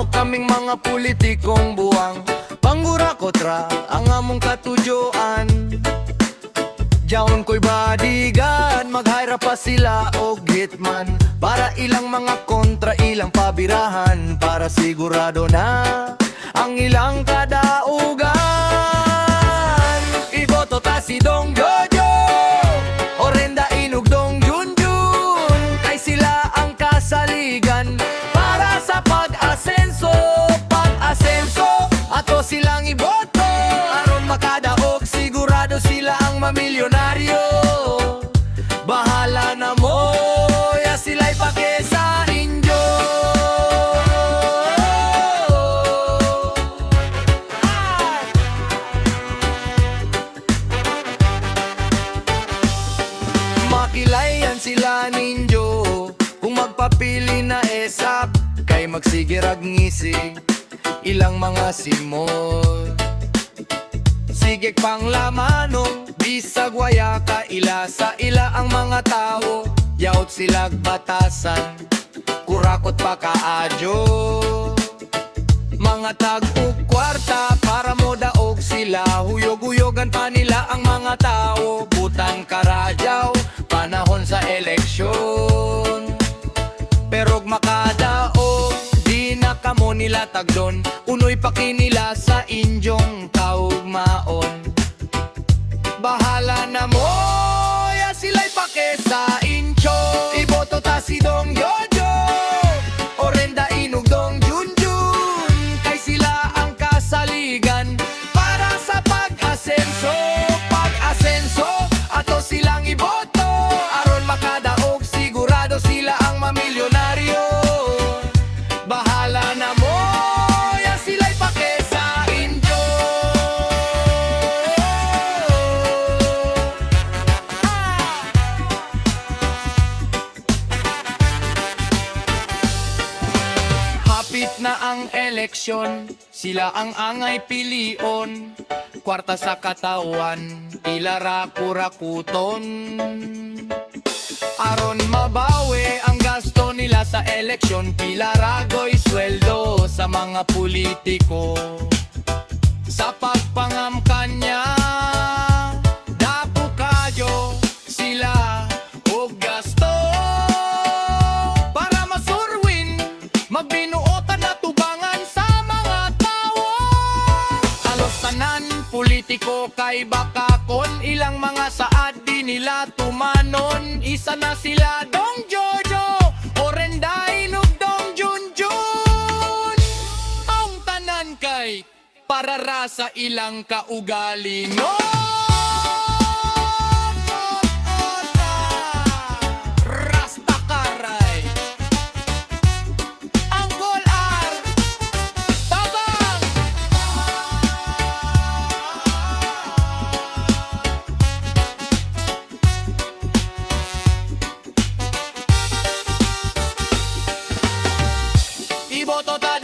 Amo kaming mga politikong buwang panggura kotra ang among katudyoan. Jaon ko'y bodyguard, mag-hire pa sila og hitman para ilang mga kontra ilang pabirahan, para sigurado na ang ilang kadaugan. Iboto ta si Dong Jojo, Orenda Inog Dong Junjun, kay sila ang kasaligan para sa pag-asenso. Pag-asenso, ato silang iboto aron makadaog, sigurado sila ang mamilyonaryo. Bahala na mo, ya sila'y pake sa inyo. Makilayan sila ninyo kung magpapili na esap, kay magsigirag ngisi ilang mga simol. Sige panglamano, bisag waya ka ila sa ila ang mga tao. Yaot silag batasan, kurakot pa kaadyo. Mga tag-ug kwarta para mo daog sila, huyog-huyogan pa nila ang mga tao. Butang karadyaw, panahon sa eleksyon. Perog makadaog, di na kamo nila tagdon. Unoy pakinila sa injong kaugmaon. Bahala na mo, ya sila'y pake sa incho. Iboto ta si Dong Jojo, Orenda Inog Dong Junjun, kay sila ang kasaligan para sa pag-asenso. Pag-asenso, ato silang iboto aron makadaog, sigurado sila ang mamilyonaryo. Bahala na mo, ya sila'y pake sa inyo. Hapit na ang eleksyon, sila ang angay pilion. Kwarta sa katawan, ilara kurakuton. Aron mabawi ang gasto nila sa eleksyon, pilaragoy sweldo sa mga politiko. Sa pagpangamkanya, dapo kayo sila og gasto para masurwin, magbinuotan na tubangan sa mga tao. Halos tanan politiko kay bakakon, ilang mga saad di nila tumanon. Isa na sila Dong Jojo, Orenda Inog Dong Junjun. Ang tanan kay para ra sa ilang kaugalingon. Rastakaray, angCOOLR, tabang. Iboto ta